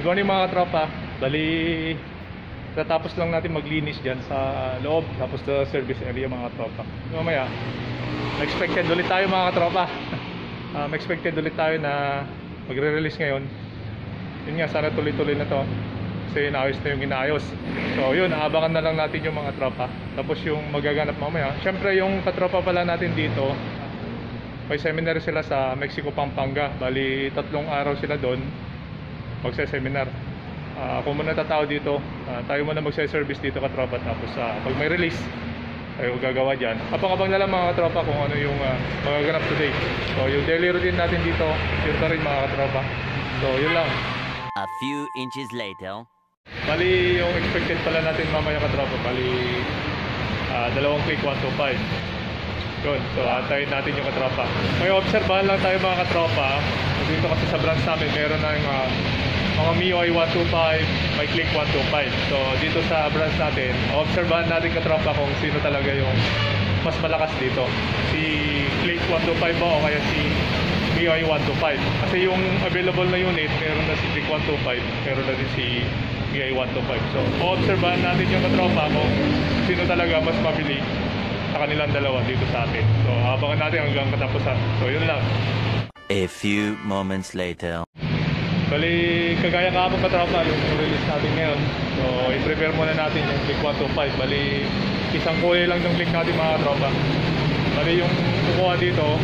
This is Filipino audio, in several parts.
Good morning mga katropa. Bali, tatapos lang natin maglinis dyan sa loob, tapos sa service area mga katropa. Mamaya, expected ulit tayo mga katropa. Expected ulit tayo na magre-release ngayon. Yun nga, sana tuloy-tuloy na to. Kasi inaayos na yung inaayos. So yun, aabangan na lang natin yung mga tropa. Tapos yung magaganap mamaya. Syempre yung katropa pala natin dito, may seminar sila sa Mexico, Pampanga. Bali, 3 araw sila doon magse-seminar. Kung muna tatao dito, tayo muna magse-service dito katropa. Tapos pag may release, tayo gagawa dyan. Abang-abang na lang mga katropa kung ano yung magaganap today. So yung daily routine natin dito, yun pa rin mga katropa. So yun lang. A few inches later. Bali yung expected pala natin mamaya katropa, bali 2 click 125. Yun, so antayin natin yung katropa. May obserbahan lang tayo mga katropa. Dito kasi sa branch namin meron na yung mga MIUI 125, may click 125. So dito sa branch natin, obserbahan natin katropa kung sino talaga yung mas malakas dito, si click 125 ba o kaya si MIUI 125. Kasi yung available na unit, meron na si click 125, meron na din si MIUI 125. So obserbahan natin yung katropa kung sino talaga mas mabili sa kanilang dalawa dito sa atin. So abangan natin hanggang katapusan. So yun lang. A few moments later. Bali, kagaya kahapon katropa, yung release natin ngayon. So i-prepare muna natin yung click 125. Bali, isang kulay lang yung click natin mga katropa. Bali yung kukuha dito,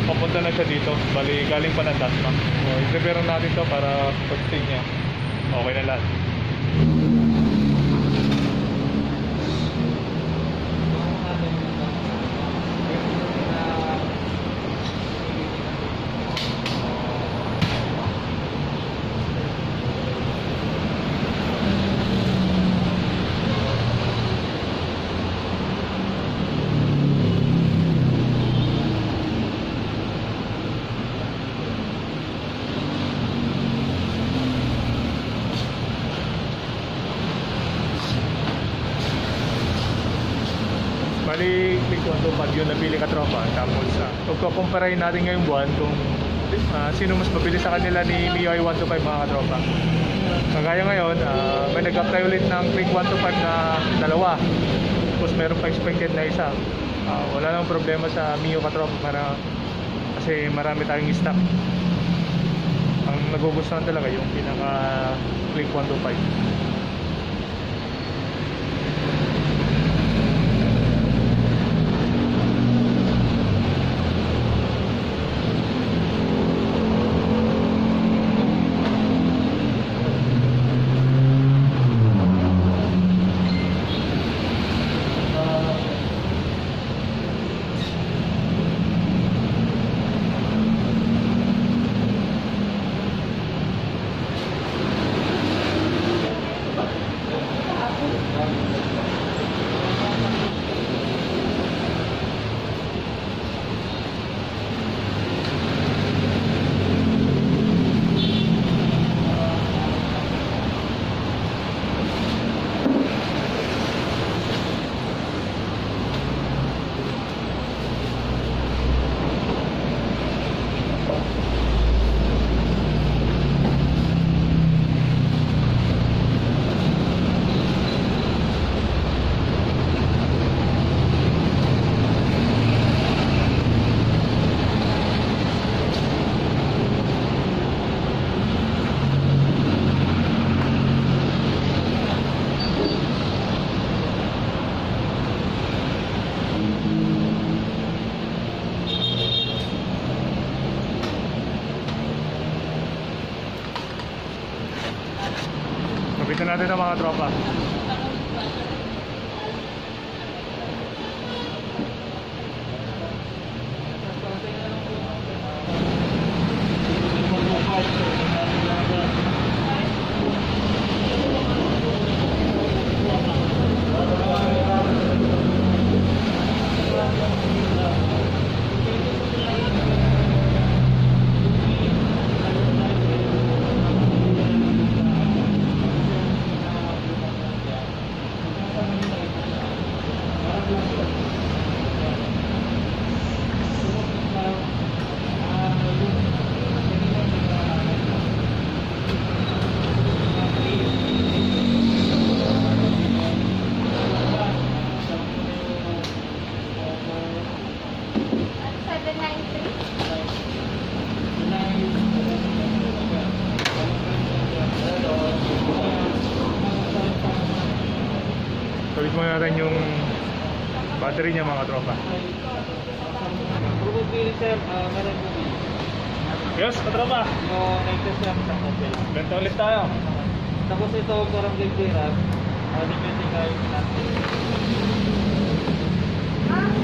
papunta na siya dito. Bali, galing pa ng Dasma. So i-prepare natin to para pagting niya okay na lahat. Bali, click 125 yun napili katropa. Tapos, pagkukumparahin natin ngayong buwan kung sino mas mabili sa kanila ni MIUI 125 mga katropa. Kagaya ngayon, may nag-apply ulit ng click 125 na dalawa. Tapos meron pa expected na isa. Wala nang problema sa MIUI katropa kasi marami tayong stock. Ang nagugustuhan talaga yung pinaka click 125. Mabitin natin ang mga tropa. Balik mo natin yung battery niya mga tropa. Probably sir, meron po. Yes, katropa. Yung Nexus sir, sa hotel. Ganito ulit tayo. Tapos ito, parang gagawin. Depende kayo natin.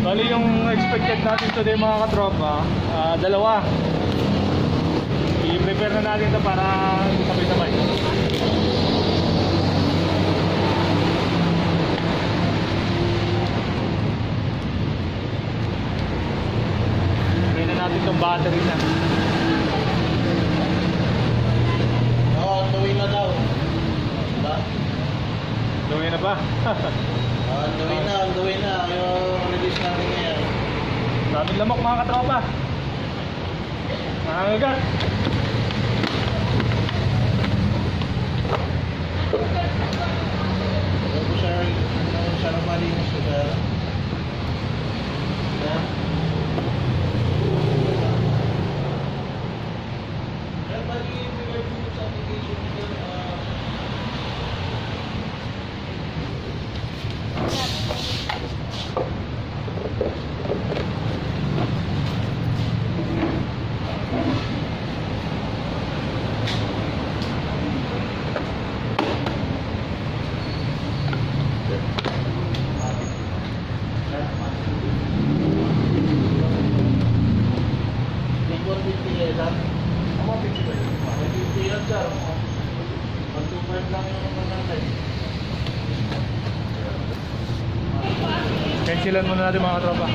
Bali yung expected natin today mga katropa, dalawa. I-prepare na natin ito para sabay-sabay. Try na natin itong battery na. Oo, on the way na daw. Diba? Gawin na ba? On the way na. Yung release natin ngayon. Daming lamok mga katropa. Mga gagat. Ito po sir, siya na malinis ko sir. Yan. Kaya bali, bigay po sa application nito. Cancelan muna natin mga tropa.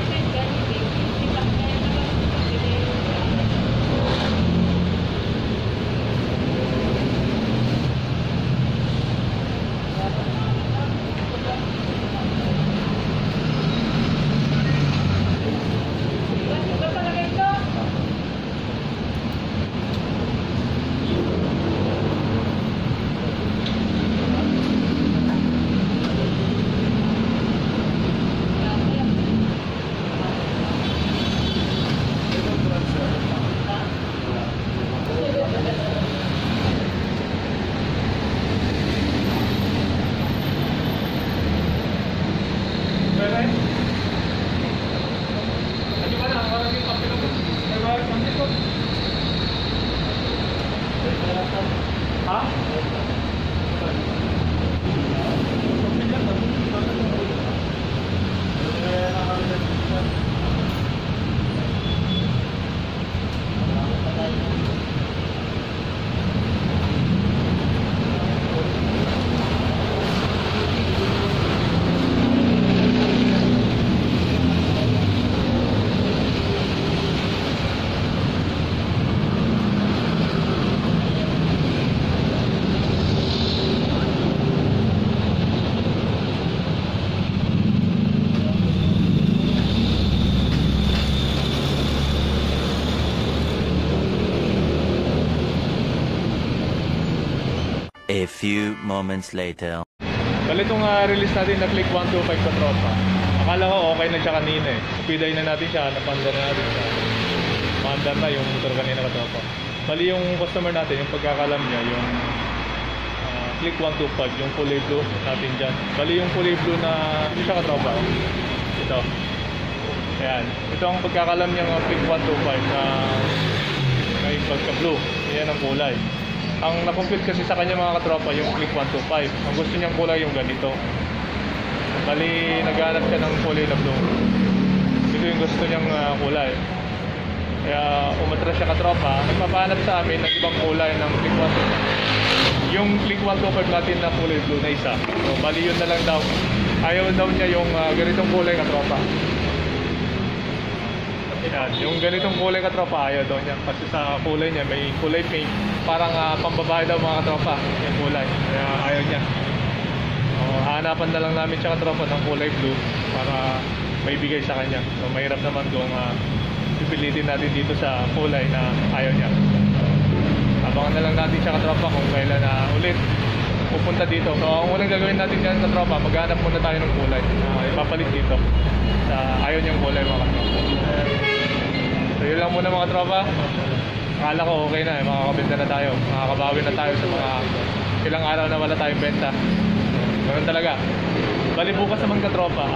A few moments later. Bali itong release natin na Click 125 sa tropa. Akala ko okay na siya kanina eh. Piday na natin siya, napanda na natin siya. Maandar na yung motor kanina ka tropa. Bali yung customer natin, yung pagkakalam niya, yung Click 125, yung kulay blue natin dyan. Bali yung kulay blue na, hindi siya ka tropa. Ito. Ayan. Ito ang pagkakalam niya ng Click 125 na may pagka-blue. Yan ang kulay. Ang na-compute kasi sa kanya mga katropa yung Click 125. Ang gusto niyang kulay yung ganito. Bali, naghanap siya ng kulay na blue. Ito yung gusto niyang kulay. Kaya umatras siya katropa. Nagpapahanap sa amin ng ibang kulay ng Click 125. Yung Click 125 natin na kulay blue na isa. So, bali yun na lang daw. Ayaw daw niya yung ganitong kulay katropa. Yan. Yung ganitong kulay katropa, ayaw daw niya. Kasi sa kulay niya, may kulay pink. Parang pambabae daw mga katropa, yung kulay. Kaya ayaw niya. Hanapan na lang namin siya katropa ng kulay blue para may bigay sa kanya. So mahirap naman kung pipilitin natin dito sa kulay na ayaw niya. Abangan na lang natin siya katropa kung kailan na ulit pupunta dito. So ang unang gagawin natin dyan katropa, maghanap muna tayo ng kulay na ipapalit dito sa ayaw niyang kulay mga katropa. So yun lang muna mga tropa. Akala ko okay na makakabenta na tayo, makakabawi na tayo sa mga ilang araw na wala tayong benta. Ganun talaga. Bali bukas naman katropa,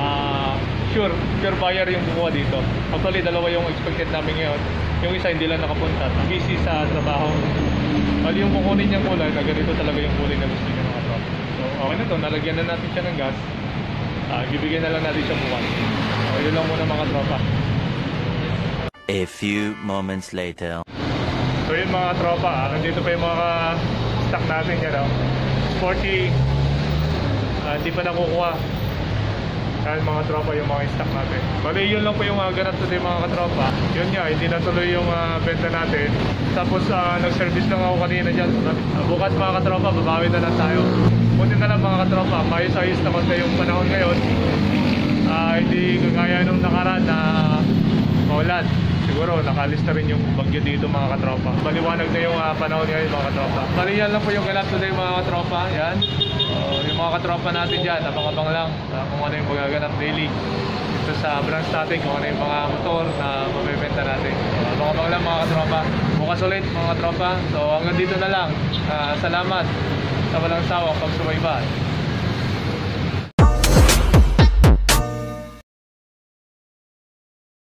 sure buyer yung kukuha dito. Actually, dalawa yung expected namin ngayon. Yung isa hindi lang nakapunta, busy sa trabaho. Bali yung kukunin niyang kulay, na ganito talaga yung kulay na gusto niya mga tropa. So okay na to, nalagyan na natin siya ng gas. Bibigyan na lang natin siya bukas. So yun lang muna mga tropa. A few moments later. So yun mga tropa, nandito pa yung mga stock natin yan, Sporty, hindi pa nakukuha. Kaya mga tropa yung mga stock natin. Bali yun lang po yung ganap today mga katropa. Yun nga, hindi natuloy yung benta natin. Tapos nag-service lang ako kanina dyan. Bukas mga katropa, babawi na lang tayo. Buti na lang mga katropa, maayos-ayos na konti yung panahon ngayon. Hindi kagaya nung nakaraan na maulan. Siguro nakalis na rin yung bagyo dito mga katropa. Maliwanag na yung panahon ngayon mga katropa. Bali yan lang po yung ganap today mga katropa. Yan. Yung mga katropa natin dyan, abang-abang lang kung ano yung magaganap daily. Ito sa branch natin, kung ano yung mga motor na mabibenta natin. Abang-abang lang mga katropa. Bukas ulit mga katropa. So hanggang dito na lang. Salamat sa walang sawang pagsubaybay.